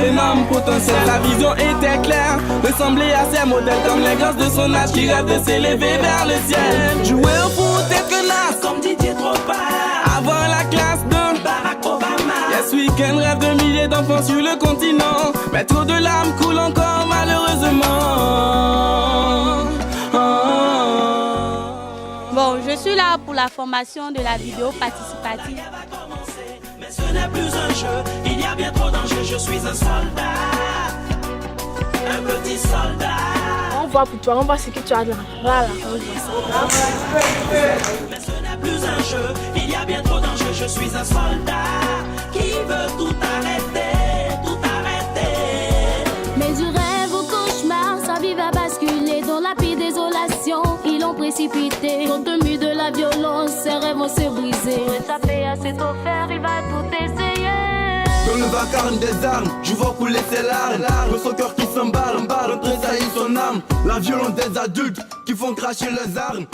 énorme potentiel. Sa vision était claire, ressembler à ses modèles comme les gosses de son âge qui rêvent de s'élever vers le ciel. Jouer au foot, être naze comme Didier Drogba, avoir la classe de Barack Obama. Yes, week-end, rêve de milliers d'enfants sur le continent, mais trop de larmes coulent encore malheureusement. Bon, je suis là pour la formation de la vidéo participative. Mais ce n'est plus un jeu, il y a bien trop d'enjeux. Je suis un soldat, un petit soldat. On voit pour toi, on voit ce que tu as là. Voilà, on voit ça. Mais ce n'est plus un jeu, il y a bien trop d'enjeux. Je suis un soldat qui veut tout arrêter, tout arrêter. Mais du rêve au cauchemar, sa vie va basculer dans la pire désolation. Ils l'ont précipité, compte tenu de la violence, ses rêves vont se briser. Pour échapper à cette offert, il va tout essayer. Dans le vacarme des armes, je vois couler ses larmes. Le son cœur qui s'emballe, tressaillit son âme. La violence des adultes qui font cracher leurs armes.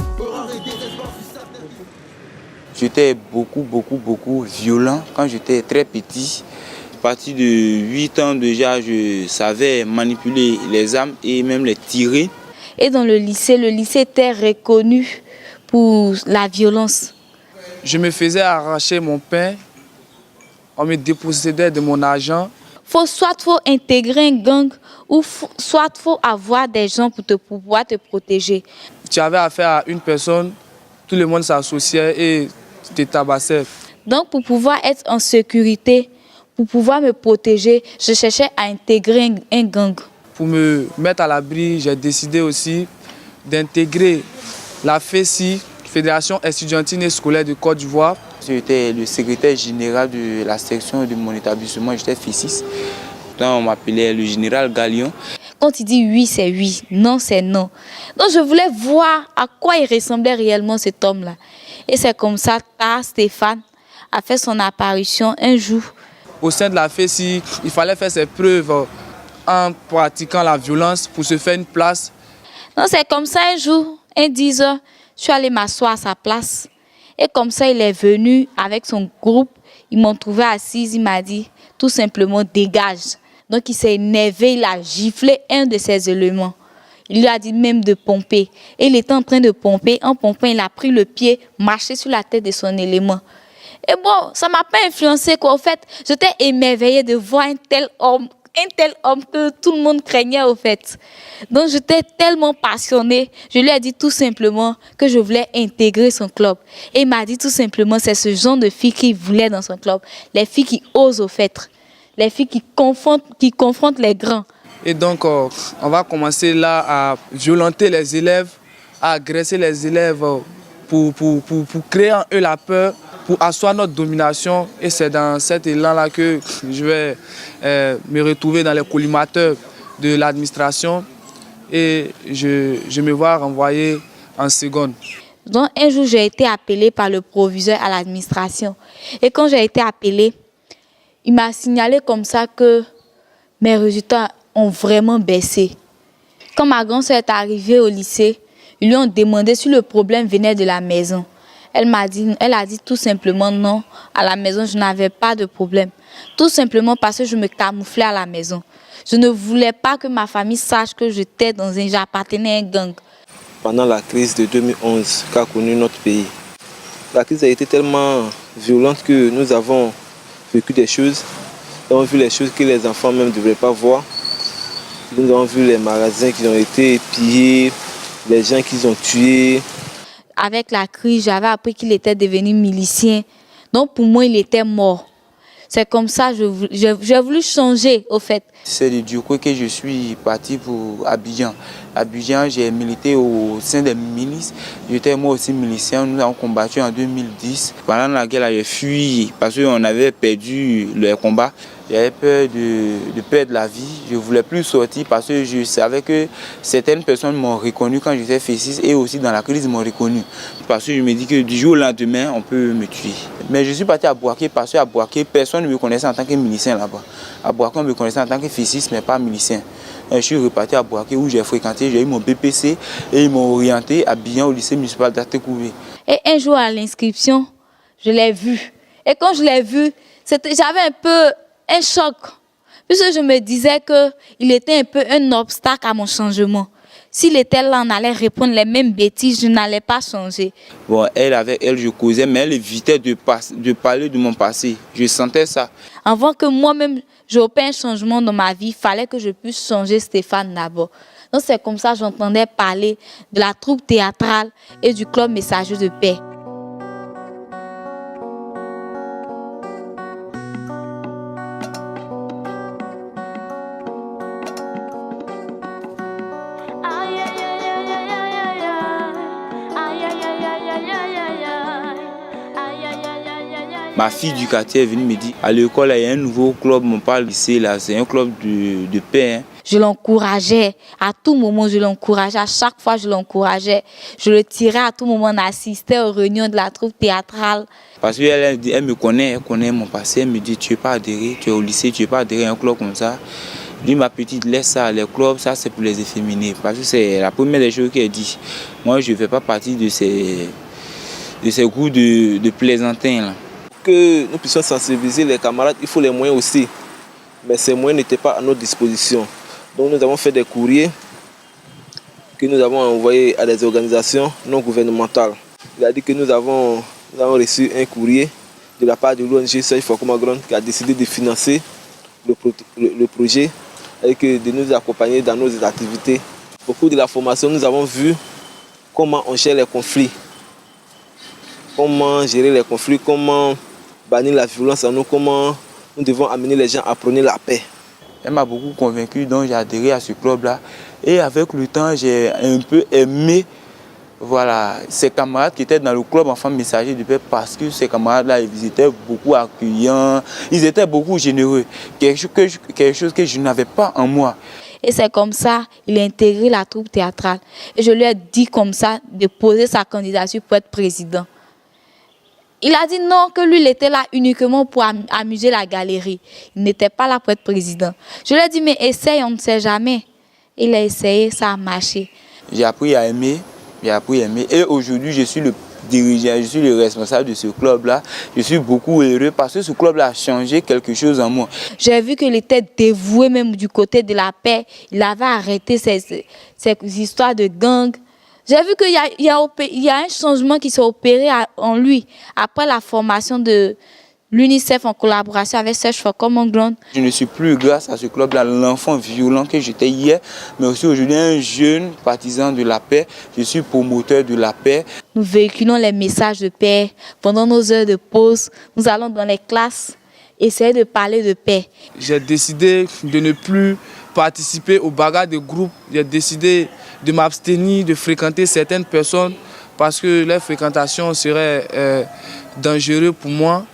J'étais beaucoup violent quand j'étais très petit. À partir de 8 ans déjà, je savais manipuler les armes et même les tirer. Et dans le lycée était reconnu pour la violence. Je me faisais arracher mon pain, on me dépossédait de mon argent. Soit faut intégrer un gang ou soit faut avoir des gens pour pouvoir te protéger. Tu avais affaire à une personne, tout le monde s'associait et te tabassait. Donc pour pouvoir être en sécurité, pour pouvoir me protéger, je cherchais à intégrer un gang. Pour me mettre à l'abri, j'ai décidé aussi d'intégrer la FESI, Fédération estudiantine et scolaire de Côte d'Ivoire. J'étais le secrétaire général de la section de mon établissement, j'étais FESIS. On m'appelait le général Galion. Quand il dit oui, c'est oui, non, c'est non. Donc je voulais voir à quoi il ressemblait réellement cet homme-là. Et c'est comme ça que Stéphane a fait son apparition un jour. Au sein de la FESI, il fallait faire ses preuves en pratiquant la violence pour se faire une place. Donc c'est comme ça un jour, un 10 heures, je suis allée m'asseoir à sa place. Et comme ça, il est venu avec son groupe. Ils m'ont trouvé assise, il m'a dit tout simplement dégage. Donc il s'est énervé, il a giflé un de ses éléments. Il lui a dit même de pomper. Et il était en train de pomper. En pompant, il a pris le pied, marché sur la tête de son élément. Et bon, ça ne m'a pas influencé quoi. En fait, j'étais émerveillée de voir un tel homme que tout le monde craignait au fait. Donc j'étais tellement passionnée. Je lui ai dit tout simplement que je voulais intégrer son club. Et il m'a dit tout simplement c'est ce genre de filles qu'il voulait dans son club. Les filles qui osent au fait. Les filles qui confrontent les grands. Et donc on va commencer là à violenter les élèves, à agresser les élèves pour créer en eux la peur, pour asseoir notre domination. Et c'est dans cet élan-là que je vais me retrouver dans les collimateurs de l'administration et je me vois renvoyer en seconde. Donc un jour, j'ai été appelée par le proviseur à l'administration. Et quand j'ai été appelée, il m'a signalé comme ça que mes résultats ont vraiment baissé. Quand ma grande soeur est arrivée au lycée, ils lui ont demandé si le problème venait de la maison. Elle a dit tout simplement non, à la maison je n'avais pas de problème. Tout simplement parce que je me camouflais à la maison. Je ne voulais pas que ma famille sache que j'appartenais à un gang. Pendant la crise de 2011 qu'a connue notre pays, la crise a été tellement violente que nous avons vécu des choses. Nous avons vu les choses que les enfants même ne devraient pas voir. Nous avons vu les magasins qui ont été pillés, les gens qu'ils ont tués. Avec la crise, j'avais appris qu'il était devenu milicien. Donc pour moi, il était mort. C'est comme ça que j'ai voulu changer au fait. C'est de Diogo que je suis parti pour Abidjan. Abidjan, j'ai milité au sein des milices. J'étais moi aussi milicien. Nous avons combattu en 2010. Pendant la guerre, j'ai fui parce qu'on avait perdu le combat. J'avais peur de perdre la vie. Je ne voulais plus sortir parce que je savais que certaines personnes m'ont reconnu quand j'étais FESIS et aussi dans la crise ils m'ont reconnu. Parce que je me dis que du jour au lendemain, on peut me tuer. Mais je suis parti à Bouaké parce qu'à Bouaké, personne ne me connaissait en tant que milicien là-bas. À Bouaké, on me connaissait en tant que FESIS, mais pas milicien. Et je suis reparti à Bouaké où j'ai fréquenté, j'ai eu mon BPC et ils m'ont orienté à Bihan au lycée municipal d'Atekouvé. Et un jour à l'inscription, je l'ai vu. Et quand je l'ai vu, j'avais un peu un choc. Puisque je me disais qu'il était un peu un obstacle à mon changement. S'il était là, on allait répondre les mêmes bêtises, je n'allais pas changer. Bon, avec elle, je causais, mais elle évitait de parler de mon passé. Je sentais ça. Avant que moi-même, j'opère un changement dans ma vie, il fallait que je puisse changer Stéphane d'abord. Donc c'est comme ça que j'entendais parler de la troupe théâtrale et du club Messager de paix. Ma fille du quartier est venue me dire, à l'école, il y a un nouveau club, on parle ici, là, c'est un club de paix. Hein. Je l'encourageais, à tout moment je l'encourageais, à chaque fois je l'encourageais. Je le tirais à tout moment, on assistait aux réunions de la troupe théâtrale. Parce qu'elle me connaît, elle connaît mon passé, elle me dit, tu n'es pas adhéré, tu es au lycée, tu n'es pas adhéré à un club comme ça. Je dis, ma petite, laisse ça, les clubs, ça c'est pour les efféminés. Parce que c'est la première des choses qu'elle dit. Moi, je ne fais pas partie de ces groupes de plaisantins là. Que nous puissions sensibiliser les camarades, il faut les moyens aussi. Mais ces moyens n'étaient pas à notre disposition. Donc nous avons fait des courriers que nous avons envoyés à des organisations non gouvernementales. Il a dit que nous avons reçu un courrier de la part de l'ONG Search for Common Ground qui a décidé de financer le projet et de nous accompagner dans nos activités. Au cours de la formation, nous avons vu comment on gère les conflits. Comment gérer les conflits, comment bannir la violence en nous, comment nous devons amener les gens à prôner la paix. Elle m'a beaucoup convaincu, donc j'ai adhéré à ce club-là. Et avec le temps, j'ai un peu aimé ces camarades qui étaient dans le club Enfants Messagers de paix parce que ces camarades-là, ils étaient beaucoup accueillants, ils étaient beaucoup généreux. Quelque chose que je n'avais pas en moi. Et c'est comme ça qu'il a intégré la troupe théâtrale. Et je lui ai dit comme ça de poser sa candidature pour être président. Il a dit non, que lui, il était là uniquement pour amuser la galerie. Il n'était pas là pour être président. Je lui ai dit, mais essaye, on ne sait jamais. Il a essayé, ça a marché. J'ai appris à aimer, Et aujourd'hui, je suis le dirigeant, je suis le responsable de ce club-là. Je suis beaucoup heureux parce que ce club-là a changé quelque chose en moi. J'ai vu qu'il était dévoué même du côté de la paix. Il avait arrêté ces histoires de gangs. J'ai vu qu'il y a un changement qui s'est opéré en lui après la formation de l'UNICEF en collaboration avec Search for Common Ground. Je ne suis plus, grâce à ce club-là, l'enfant violent que j'étais hier, mais aussi aujourd'hui un jeune partisan de la paix. Je suis promoteur de la paix. Nous véhiculons les messages de paix. Pendant nos heures de pause, nous allons dans les classes essayer de parler de paix. J'ai décidé de ne plus participer aux bagarres de groupe. J'ai décidé de m'abstenir de fréquenter certaines personnes parce que leur fréquentation serait dangereuse pour moi.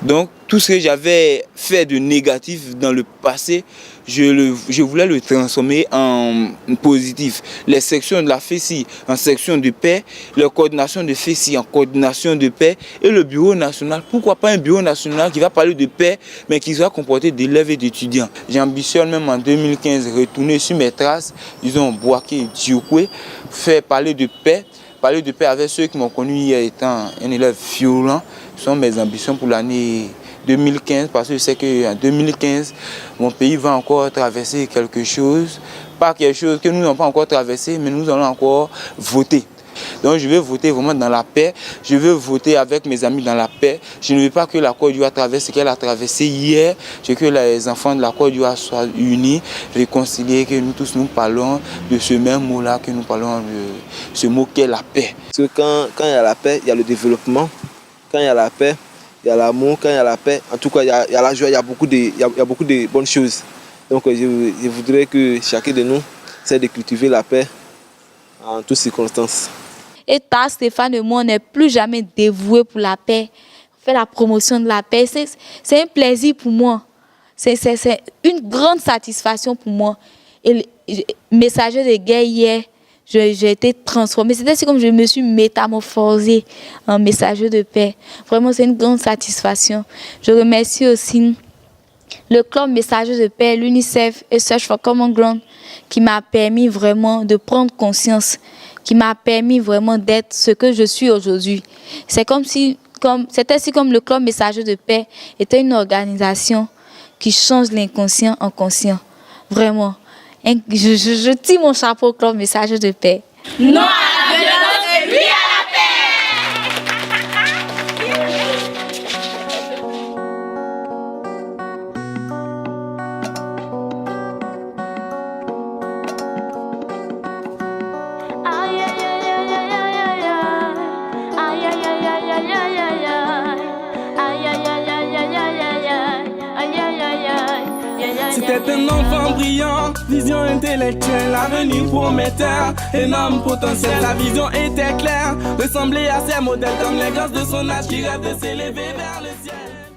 Donc tout ce que j'avais fait de négatif dans le passé, je voulais le transformer en positif. Les sections de la FECI en section de paix, la coordination de FECI en coordination de paix et le bureau national. Pourquoi pas un bureau national qui va parler de paix mais qui sera comporté d'élèves et d'étudiants. J'ambitionne même en 2015 retourner sur mes traces, disons Boaké et Diokwe, faire parler de paix avec ceux qui m'ont connu hier étant un élève violent. Ce sont mes ambitions pour l'année 2015 parce que je sais qu'en 2015, mon pays va encore traverser quelque chose. Pas quelque chose que nous n'avons pas encore traversé, mais nous allons encore voter. Donc je vais voter vraiment dans la paix, je veux voter avec mes amis dans la paix. Je ne veux pas que la Côte d'Ivoire traverse ce qu'elle a traversé hier. Je veux que les enfants de la Côte d'Ivoire soient unis, réconciliés, que nous tous nous parlons de ce même mot-là, que nous parlons de ce mot qu'est la paix. Parce que quand il y a la paix, il y a le développement. Quand il y a la paix, il y a l'amour. Quand il y a la paix, en tout cas, il y a la joie, il y a beaucoup de bonnes choses. Donc je voudrais que chacun de nous essaie de cultiver la paix en toutes circonstances. Et toi, Stéphane et moi, on n'est plus jamais dévoués pour la paix. On fait la promotion de la paix. C'est un plaisir pour moi. C'est une grande satisfaction pour moi. Et le messager de guerre hier, j'ai été transformée. C'est comme je me suis métamorphosée en messager de paix. Vraiment, c'est une grande satisfaction. Je remercie aussi le club Messager de paix, l'UNICEF et Search for Common Ground qui m'a permis vraiment de prendre conscience, qui m'a permis vraiment d'être ce que je suis aujourd'hui. C'était comme le club Messager de paix était une organisation qui change l'inconscient en conscient. Vraiment. Je tire mon chapeau comme message de paix. Non à la violence et oui à la C'était un enfant brillant, vision intellectuelle, avenir prometteur, énorme potentiel. Sa vision était claire, ressemblait à ses modèles comme les gosses de son âge qui rêvent de s'élever vers le ciel.